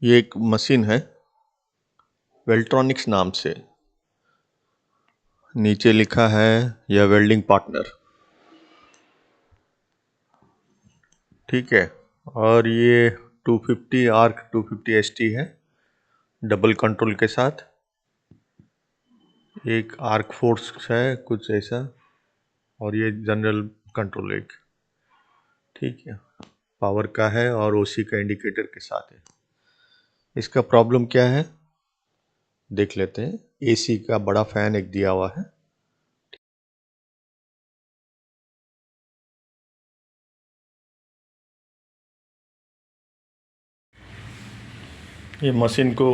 ये एक मशीन है वेल्ट्रॉनिक्स नाम से। नीचे लिखा है या वेल्डिंग पार्टनर, ठीक है। और ये 250 आर्क 250 ST है डबल कंट्रोल के साथ। एक आर्क फोर्स है कुछ ऐसा, और ये जनरल कंट्रोल एक, ठीक है। पावर का है और ओसी का इंडिकेटर के साथ है। इसका प्रॉब्लम क्या है देख लेते हैं। एसी का बड़ा फैन एक दिया हुआ है। ये मशीन को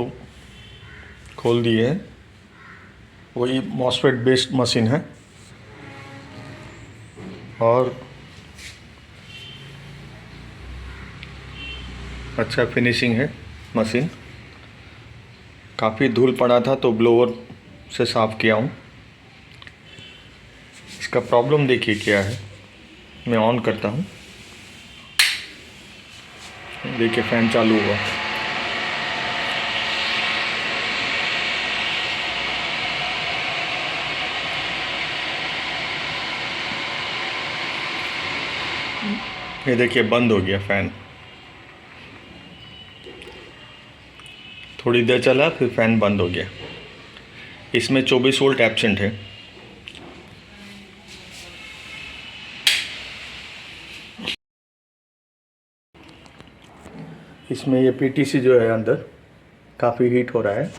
खोल दिए है, वही मॉसफेट बेस्ड मशीन है और अच्छा फिनिशिंग है मशीन। काफ़ी धूल पड़ा था तो ब्लोअर से साफ़ किया हूँ। इसका प्रॉब्लम देखिए क्या है। मैं ऑन करता हूँ, देखिए फ़ैन चालू हुआ। ये देखिए बंद हो गया फ़ैन। थोड़ी देर चला फिर फ़ैन बंद हो गया। इसमें 24 वोल्ट एब्सेंट है। इसमें ये पीटीसी जो है अंदर काफ़ी हीट हो रहा है।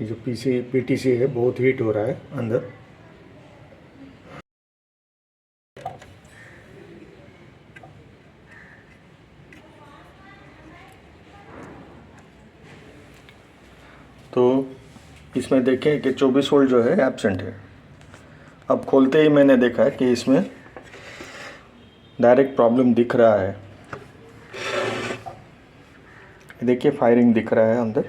ये जो पीटीसी है बहुत हीट हो रहा है अंदर। तो इसमें देखें कि 24 वोल्ट जो है एब्सेंट है। अब खोलते ही मैंने देखा है कि इसमें डायरेक्ट प्रॉब्लम दिख रहा है। देखिए फायरिंग दिख रहा है अंदर।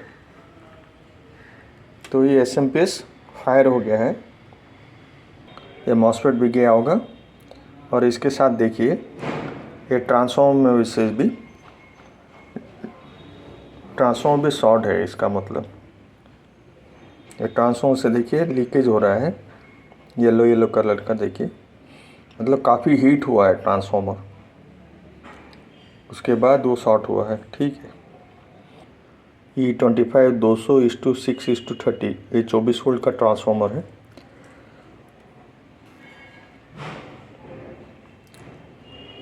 तो ये एसएमपीएस फायर हो गया है। ये मॉसफेट भी गया होगा। और इसके साथ देखिए ये ट्रांसफॉर्मर भी शॉर्ट है। इसका मतलब ये ट्रांसफॉर्मर से देखिए लीकेज हो रहा है येलो येलो कलर का। देखिए मतलब काफ़ी हीट हुआ है ट्रांसफॉर्मर, उसके बाद वो शॉर्ट हुआ है, ठीक है। E25 200:6:30 ये 24 वोल्ट का ट्रांसफॉर्मर है।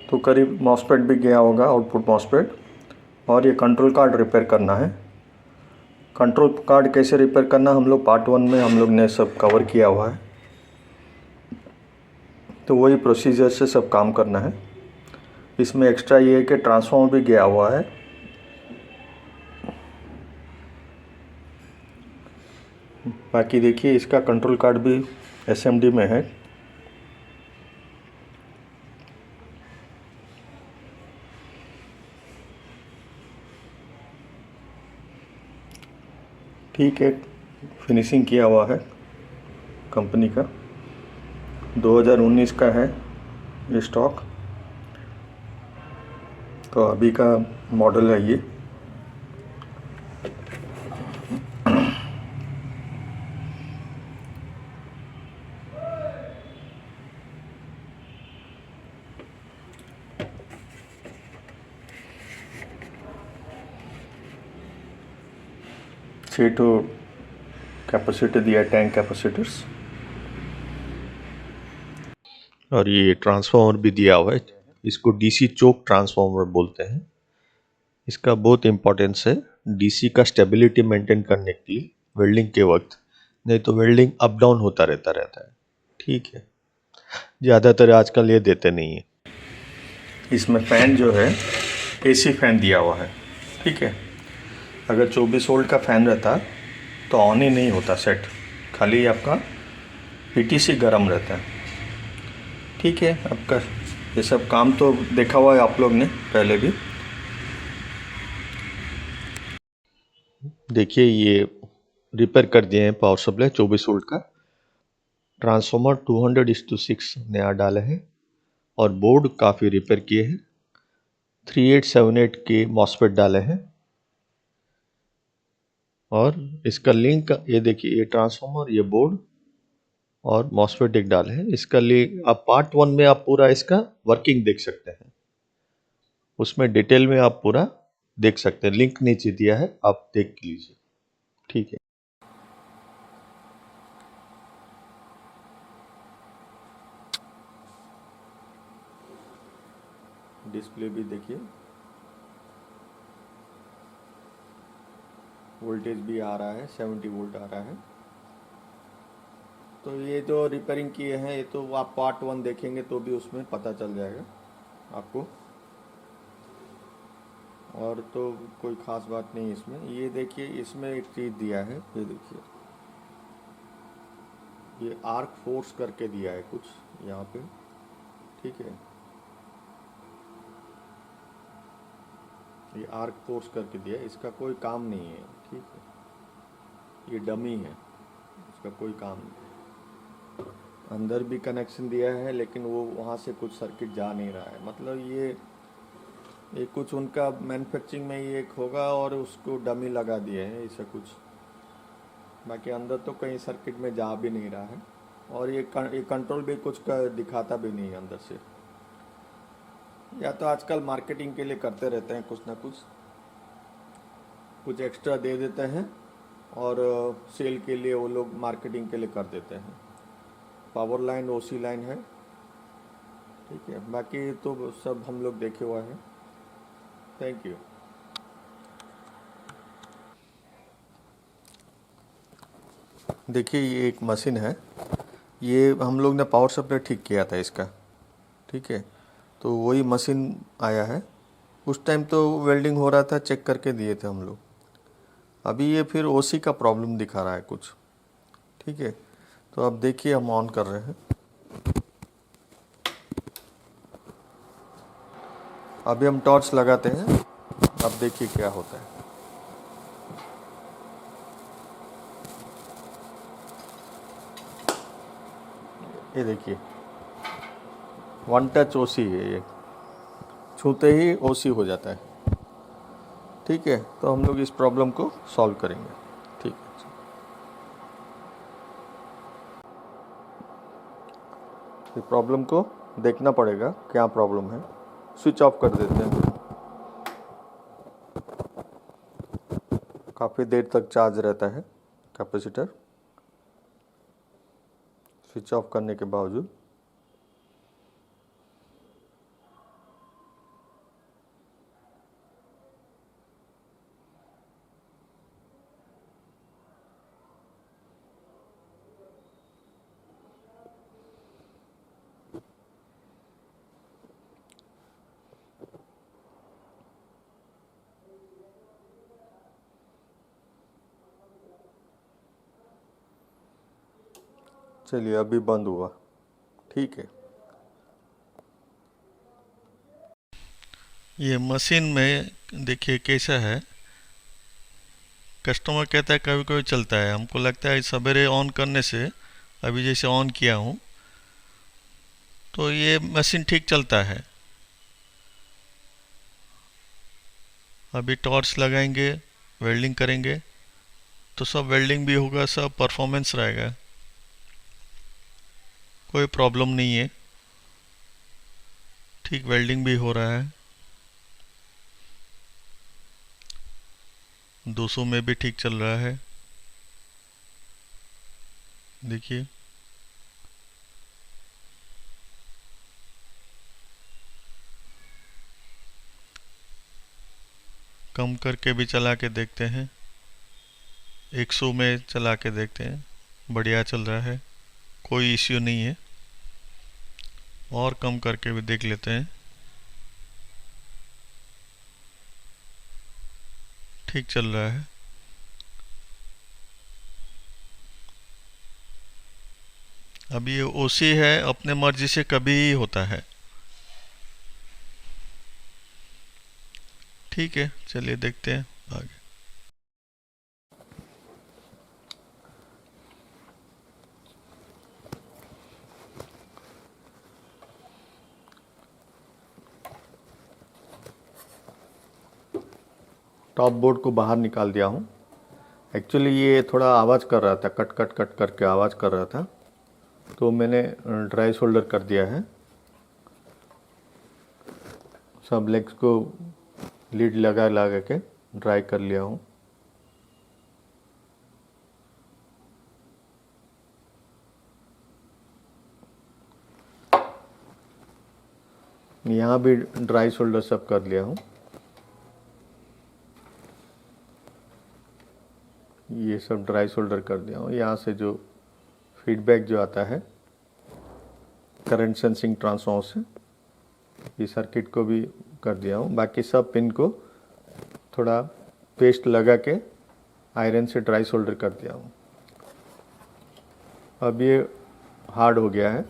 तो करीब मॉसफेट भी गया होगा, आउटपुट मॉसफेट। और ये कंट्रोल कार्ड रिपेयर करना है। कंट्रोल कार्ड कैसे रिपेयर करना हम लोग पार्ट 1 में हम लोग ने सब कवर किया हुआ है। तो वही प्रोसीजर से सब काम करना है। इसमें एक्स्ट्रा ये है कि ट्रांसफॉर्मर भी गया हुआ है। बाकी देखिए इसका कंट्रोल कार्ड भी एसएमडी में है। ठीक है, फिनिशिंग किया हुआ है कंपनी का। 2019 का है ये स्टॉक। तो अभी का मॉडल है ये। छः तो कैपेसिटर दिया, टैंक कैपेसिटर्स। और ये ट्रांसफार्मर भी दिया हुआ है। इसको डीसी चोक ट्रांसफार्मर बोलते हैं। इसका बहुत इम्पोर्टेंस है डीसी का स्टेबिलिटी मेंटेन करने के लिए वेल्डिंग के वक्त। नहीं तो वेल्डिंग अप डाउन होता रहता है, ठीक है। ज़्यादातर आजकल ये देते नहीं है। इसमें फ़ैन जो है एसी फैन दिया हुआ है, ठीक है। अगर 24 वोल्ट का फ़ैन रहता तो ऑन ही नहीं होता सेट, खाली आपका पीटीसी गर्म रहता है, ठीक है। आपका ये सब काम तो देखा हुआ है आप लोग ने पहले भी। देखिए ये रिपेयर कर दिए हैं पावर सप्लाई 24 वोल्ट का। ट्रांसफार्मर 200:6 नया डाले हैं और बोर्ड काफ़ी रिपेयर किए हैं। 3878 के मॉसफेट डाले हैं और इसका लिंक ये देखिए, ये ट्रांसफार्मर, ये बोर्ड और मॉसफेट एक डाले हैं। इसका लिंक आप पार्ट 1 में आप पूरा इसका वर्किंग देख सकते हैं, उसमें डिटेल में आप पूरा देख सकते हैं। लिंक नीचे दिया है, आप देख लीजिए। ठीक है, डिस्प्ले भी देखिए, वोल्टेज भी आ रहा है, 70 वोल्ट आ रहा है। तो ये जो रिपेयरिंग किए हैं, ये तो आप पार्ट 1 देखेंगे तो भी उसमें पता चल जाएगा आपको, और तो कोई ख़ास बात नहीं इसमें। ये देखिए, इसमें एक चीज़ दिया है, ये देखिए, ये आर्क फोर्स करके दिया है कुछ यहाँ पे। ठीक है, ये आर्क फोर्स करके दिया है, इसका कोई काम नहीं है। ठीक है, ये डमी है, इसका कोई काम नहीं। अंदर भी कनेक्शन दिया है, लेकिन वो वहाँ से कुछ सर्किट जा नहीं रहा है। मतलब ये कुछ उनका मैन्युफैक्चरिंग में ये एक होगा और उसको डमी लगा दिए हैं ऐसा कुछ। बाकी अंदर तो कहीं सर्किट में जा भी नहीं रहा है, और ये कंट्रोल भी कुछ का दिखाता भी नहीं है अंदर से। या तो आजकल मार्केटिंग के लिए करते रहते हैं कुछ ना कुछ एक्स्ट्रा दे देते हैं, और सेल के लिए वो लोग मार्केटिंग के लिए कर देते हैं। पावर लाइन ओसी लाइन है। ठीक है, बाकी तो सब हम लोग देखे हुआ है। Thank you. देखिए, ये एक मशीन है, ये हम लोग ने पावर सप्लाई ठीक किया था इसका। ठीक है, तो वही मशीन आया है। उस टाइम तो वेल्डिंग हो रहा था, चेक करके दिए थे हम लोग। अभी ये फिर ओसी का प्रॉब्लम दिखा रहा है कुछ। ठीक है, तो अब देखिए, हम ऑन कर रहे हैं। अभी हम टॉर्च लगाते हैं, अब देखिए क्या होता है। ये देखिए, वन टच ओसी है, ये छूते ही ओसी हो जाता है। ठीक है, तो हम लोग इस प्रॉब्लम को सॉल्व करेंगे। ठीक है, इस प्रॉब्लम को देखना पड़ेगा क्या प्रॉब्लम है। स्विच ऑफ कर देते हैं। काफ़ी देर तक चार्ज रहता है कैपेसिटर, स्विच ऑफ करने के बावजूद। चलिए, अभी बंद हुआ। ठीक है, ये मशीन में देखिए कैसा है। कस्टमर कहता है कभी कभी चलता है, हमको लगता है सवेरे ऑन करने से, अभी जैसे ऑन किया हूँ तो ये मशीन ठीक चलता है। अभी टॉर्च लगाएंगे, वेल्डिंग करेंगे तो सब वेल्डिंग भी होगा, सब परफॉर्मेंस रहेगा, कोई प्रॉब्लम नहीं है। ठीक वेल्डिंग भी हो रहा है, 200 में भी ठीक चल रहा है। देखिए, कम करके भी चला के देखते हैं, 100 में चला के देखते हैं, बढ़िया चल रहा है, कोई इश्यू नहीं है। और कम करके भी देख लेते हैं, ठीक चल रहा है। अब ये ओसी है, अपने मर्जी से कभी ही होता है। ठीक है, चलिए देखते हैं आगे। टॉप बोर्ड को बाहर निकाल दिया हूँ। एक्चुअली ये थोड़ा आवाज़ कर रहा था, कट कट कट करके आवाज़ कर रहा था, तो मैंने ड्राई सोल्डर कर दिया है। सब लेग्स को लीड लगा लगा के ड्राई कर लिया हूँ। यहाँ भी ड्राई सोल्डर सब कर लिया हूँ। ये सब ड्राई सोल्डर कर दिया हूँ। यहाँ से जो फीडबैक जो आता है करंट सेंसिंग ट्रांसफॉर्मर से, ये सर्किट को भी कर दिया हूँ। बाकी सब पिन को थोड़ा पेस्ट लगा के आयरन से ड्राई सोल्डर कर दिया हूँ। अब ये हार्ड हो गया है,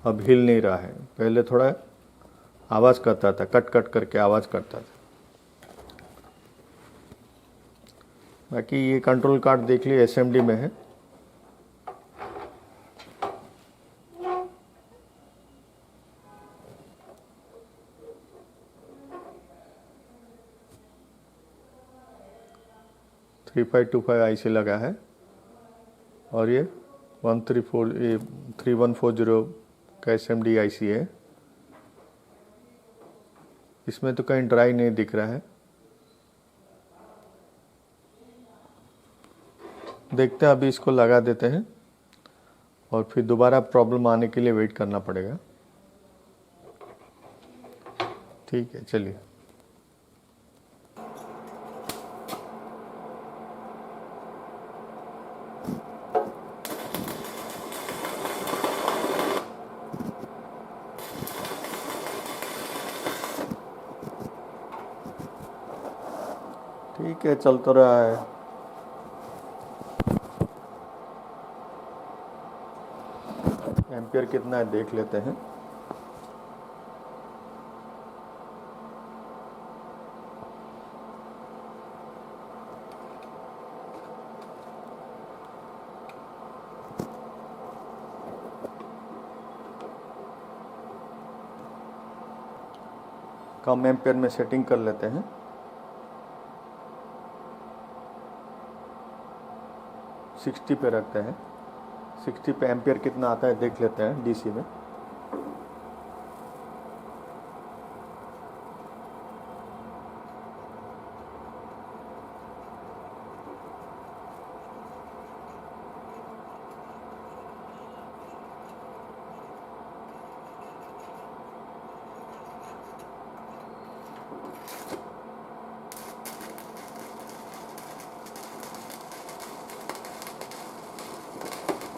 अब हिल नहीं रहा है। पहले थोड़ा आवाज़ करता था, कट कट करके आवाज़ करता था। बाकी ये कंट्रोल कार्ड देख लिए एसएमडी में है। थ्री 3525 आईसी लगा है और ये 3140 का एसएमडी आईसी है। इसमें तो कहीं ड्राई नहीं दिख रहा है। देखते हैं, अभी इसको लगा देते हैं और फिर दोबारा प्रॉब्लम आने के लिए वेट करना पड़ेगा। ठीक है, चलिए। ठीक है, चल तो रहा है। एम्पियर कितना है देख लेते हैं। कम एम्पियर में सेटिंग कर लेते हैं। सिक्सटी पे रखते हैं। 60 पे एम्पियर कितना आता है देख लेते हैं डीसी में।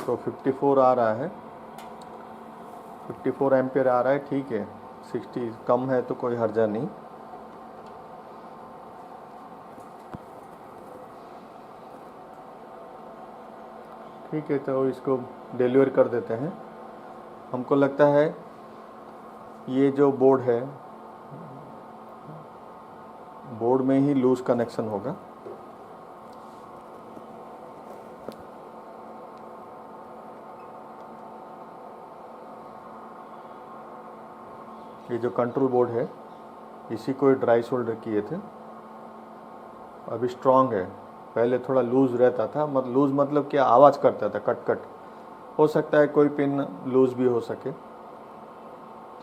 तो 54 आ रहा है, 54 एम्पियर आ रहा है। ठीक है, 60 कम है तो कोई हर्जा नहीं। ठीक है, तो इसको डिलीवर कर देते हैं। हमको लगता है ये जो बोर्ड है, बोर्ड में ही लूज कनेक्शन होगा। ये जो कंट्रोल बोर्ड है, इसी को ड्राई सोल्डर किए थे। अभी स्ट्रांग है, पहले थोड़ा लूज रहता था। लूज मतलब क्या, आवाज़ करता था कट कट। हो सकता है कोई पिन लूज भी हो सके।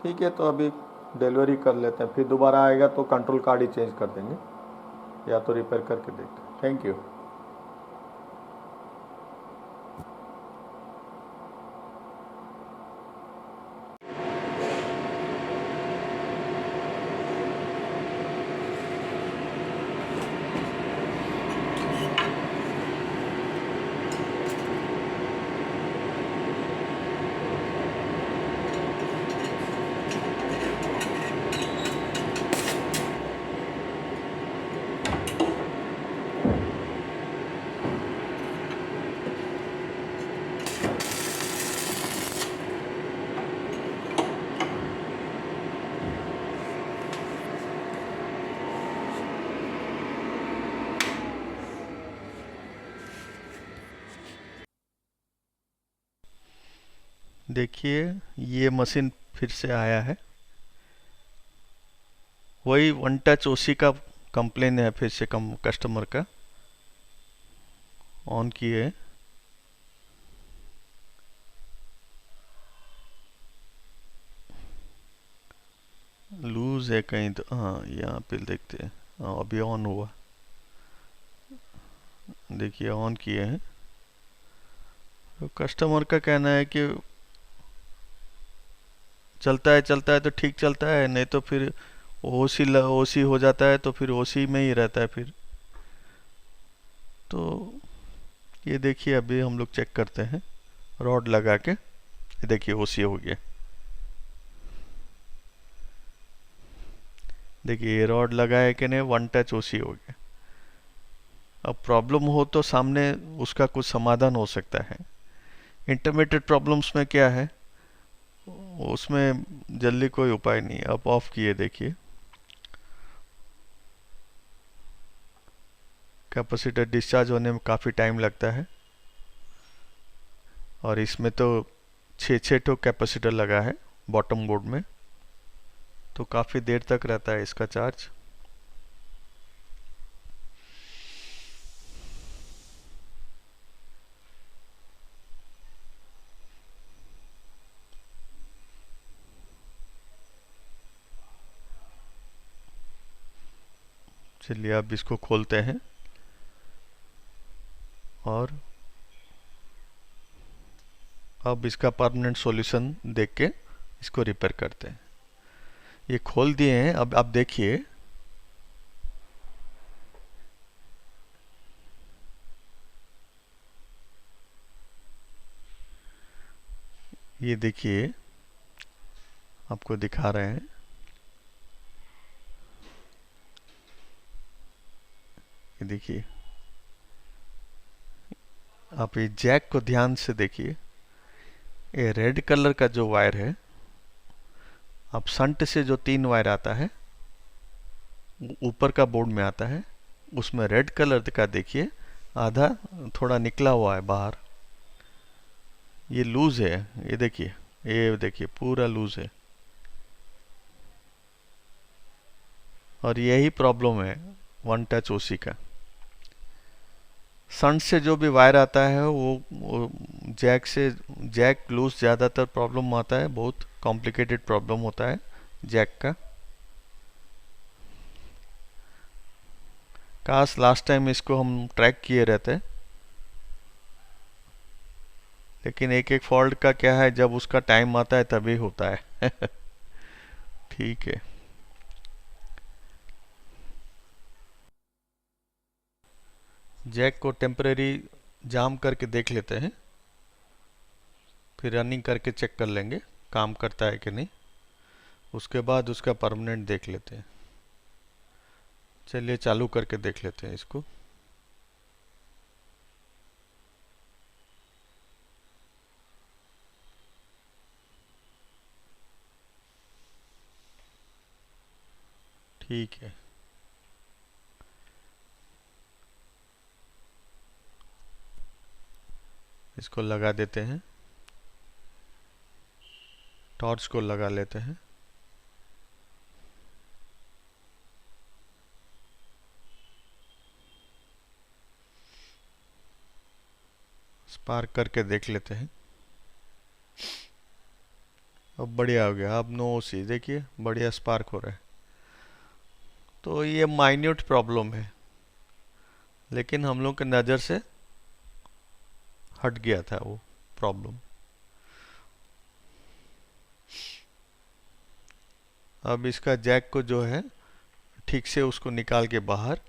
ठीक है, तो अभी डिलीवरी कर लेते हैं, फिर दोबारा आएगा तो कंट्रोल कार्ड ही चेंज कर देंगे या तो रिपेयर करके देखते हैं। Thank you. देखिए, ये मशीन फिर से आया है। वही वन टच ओसी का कंप्लेन है फिर से कस्टमर का। ऑन किए, लूज है कहीं तो, हाँ यहाँ पे देखते हैं। हाँ अभी ऑन हुआ, देखिए ऑन किए हैं। तो कस्टमर का कहना है कि चलता है तो ठीक चलता है, नहीं तो फिर ओसी हो जाता है, तो फिर ओसी में ही रहता है फिर। तो ये देखिए अभी हम लोग चेक करते हैं रॉड लगा के, ये देखिए ओसी हो गया। देखिए ये रॉड लगा है कि नहीं, वन टच ओसी हो गया। अब प्रॉब्लम हो तो सामने उसका कुछ समाधान हो सकता है। इंटरमीडिएट प्रॉब्लम्स में क्या है, उसमें जल्दी कोई उपाय नहीं। अब ऑफ किए देखिए, कैपेसिटर डिस्चार्ज होने में काफ़ी टाइम लगता है, और इसमें तो 6 ठो कैपेसिटर लगा है बॉटम बोर्ड में, तो काफ़ी देर तक रहता है इसका चार्ज। चलिए अब इसको खोलते हैं और अब इसका परमानेंट सॉल्यूशन देख के इसको रिपेयर करते हैं। ये खोल दिए हैं, अब आप देखिए ये देखिए आपको दिखा रहे हैं, ये देखिए। आप ये जैक को ध्यान से देखिए, ये रेड कलर का जो वायर है, अब संट से जो 3 वायर आता है ऊपर का बोर्ड में आता है, उसमें रेड कलर का देखिए आधा थोड़ा निकला हुआ है बाहर, ये लूज है। ये देखिए पूरा लूज है, और यही प्रॉब्लम है वन टच ओसी का। सन से जो भी वायर आता है वो जैक लूज ज़्यादातर प्रॉब्लम आता है, बहुत कॉम्प्लिकेटेड प्रॉब्लम होता है जैक का। काश लास्ट टाइम इसको हम ट्रैक किए रहते, लेकिन एक एक फॉल्ट का क्या है, जब उसका टाइम आता है तभी होता है। ठीक है, जैक को टेम्परेरी जाम करके देख लेते हैं, फिर रनिंग करके चेक कर लेंगे काम करता है कि नहीं, उसके बाद उसका परमानेंट देख लेते हैं। चलिए चालू करके देख लेते हैं इसको। ठीक है, इसको लगा देते हैं, टॉर्च को लगा लेते हैं। स्पार्क करके देख लेते हैं। अब बढ़िया हो गया, अब नो ओसी, देखिए बढ़िया स्पार्क हो रहा है। तो ये माइन्यूट प्रॉब्लम है, लेकिन हम लोग के नज़र से हट गया था वो प्रॉब्लम। अब इसका जैक को जो है ठीक से उसको निकाल के बाहर,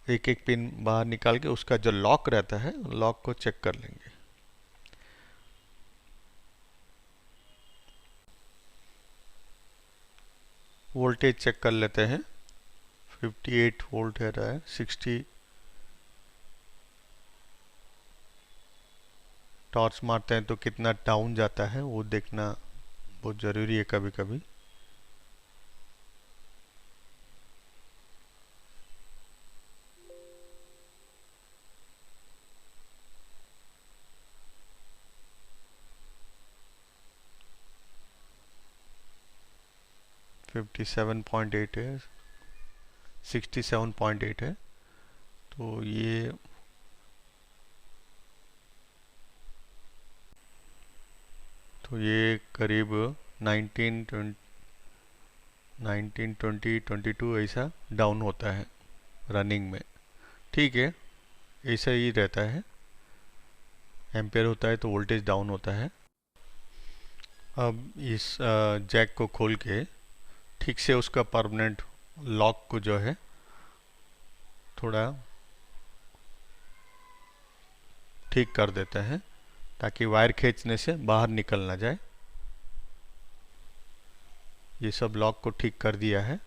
एक एक पिन बाहर निकाल के उसका जो लॉक रहता है लॉक को चेक कर लेंगे। वोल्टेज चेक कर लेते हैं, 58 वोल्ट है रहा है, 60। टॉर्च मारते हैं तो कितना डाउन जाता है वो देखना बहुत ज़रूरी है कभी कभी। $57.8 है, 67.8 है। तो ये करीब 19 20 ऐसा डाउन होता है रनिंग में। ठीक है, ऐसा ही रहता है, एम्पेयर होता है तो वोल्टेज डाउन होता है। अब इस जैक को खोल के ठीक से उसका परमानेंट लॉक को जो है थोड़ा ठीक कर देते हैं ताकि वायर खींचने से बाहर निकल ना जाए। ये सब लॉक को ठीक कर दिया है।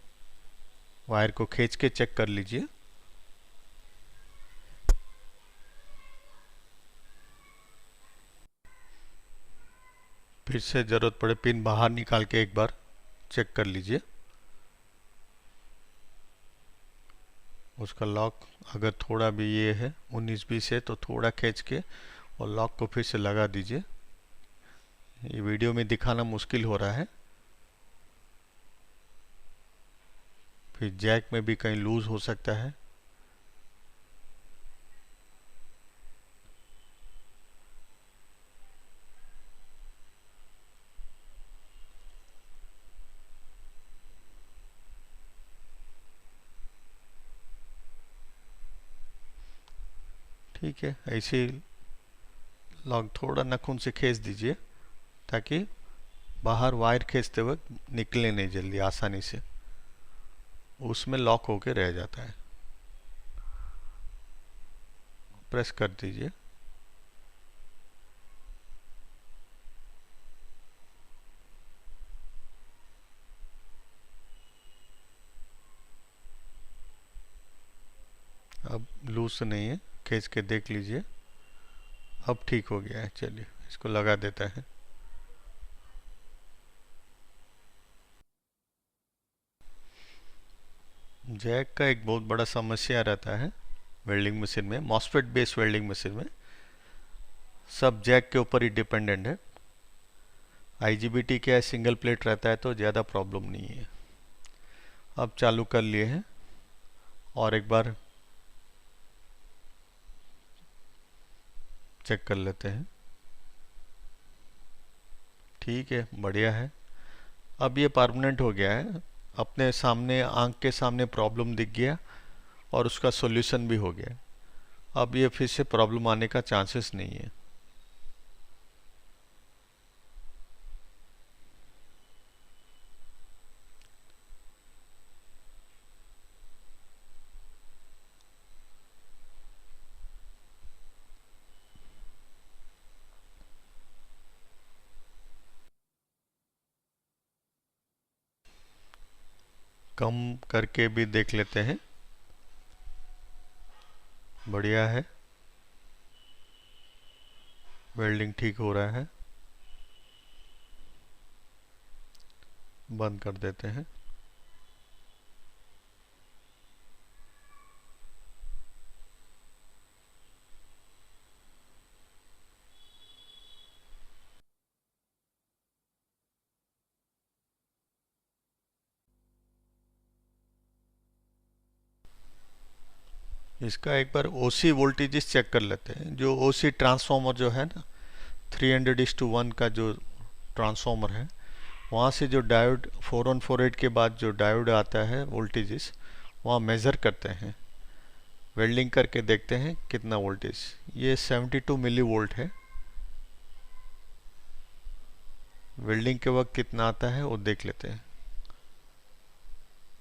वायर को खींच के चेक कर लीजिए। फिर से ज़रूरत पड़े पिन बाहर निकाल के एक बार चेक कर लीजिए। उसका लॉक अगर थोड़ा भी ये है 19-20 है तो थोड़ा खींच के और लॉक को फिर से लगा दीजिए। ये वीडियो में दिखाना मुश्किल हो रहा है। फिर जैक में भी कहीं लूज हो सकता है। ठीक है, ऐसे ही लॉक थोड़ा नाखून से खींच दीजिए ताकि बाहर वायर खींचते वक्त निकले नहीं जल्दी आसानी से, उसमें लॉक होके रह जाता है। प्रेस कर दीजिए। अब लूज नहीं है, खींच के देख लीजिए। अब ठीक हो गया है। चलिए इसको लगा देता है। जैक का एक बहुत बड़ा समस्या रहता है वेल्डिंग मशीन में, मॉसफेट बेस्ड वेल्डिंग मशीन में सब जैक के ऊपर ही डिपेंडेंट है। आईजीबीटी क्या है, सिंगल प्लेट रहता है तो ज़्यादा प्रॉब्लम नहीं है। अब चालू कर लिए हैं और एक बार चेक कर लेते हैं। ठीक है, बढ़िया है। अब ये परमानेंट हो गया है, अपने सामने आंख के सामने प्रॉब्लम दिख गया और उसका सॉल्यूशन भी हो गया। अब ये फिर से प्रॉब्लम आने का चांसेस नहीं है। कम करके भी देख लेते हैं। बढ़िया है, वेल्डिंग ठीक हो रहा है। बंद कर देते हैं। इसका एक बार ओसी वोल्टेजेस चेक कर लेते हैं। जो ओसी ट्रांसफॉर्मर जो है ना, 300:1 का जो ट्रांसफॉर्मर है, वहाँ से जो डायोड 4148 के बाद जो डायोड आता है वोल्टेजेस, वहाँ मेज़र करते हैं। वेल्डिंग करके देखते हैं कितना वोल्टेज। ये 72 मिली वोल्ट है। वेल्डिंग के वक्त कितना आता है वो देख लेते हैं।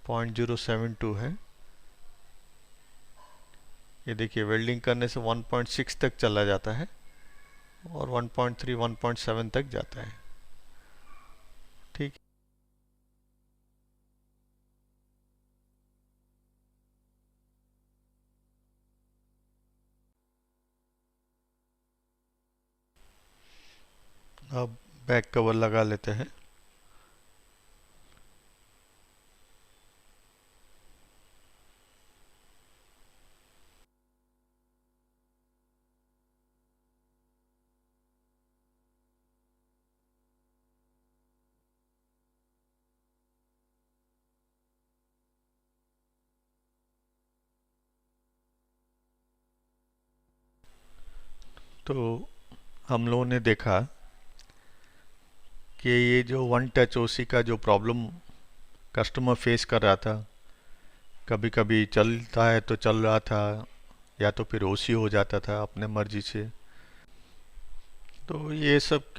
0.072 है। ये देखिए वेल्डिंग करने से 1.6 तक चला जाता है और 1.3 1.7 तक जाता है। ठीक। अब बैक कवर लगा लेते हैं। तो हम लोगों ने देखा कि ये जो वन टच ओसी का जो प्रॉब्लम कस्टमर फेस कर रहा था, कभी कभी चलता है तो चल रहा था, या तो फिर ओसी हो जाता था अपने मर्जी से। तो ये सब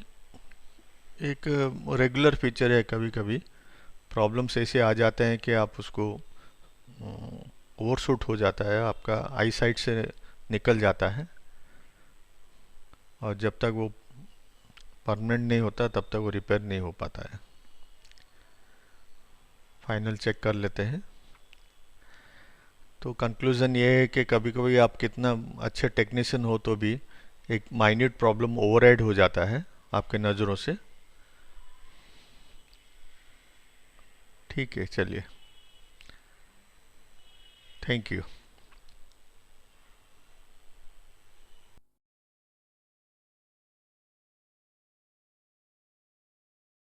एक रेगुलर फीचर है। कभी कभी प्रॉब्लम्स ऐसे आ जाते हैं कि आप उसको ओवरशूट हो जाता है, आपका आई साइट से निकल जाता है, और जब तक वो परमानेंट नहीं होता तब तक वो रिपेयर नहीं हो पाता है। फाइनल चेक कर लेते हैं। तो कंक्लूज़न ये है कि कभी कभी आप कितना अच्छे टेक्नीशियन हो तो भी एक माइन्यूट प्रॉब्लम ओवरराइड हो जाता है आपके नज़रों से। ठीक है, चलिए, थैंक यू।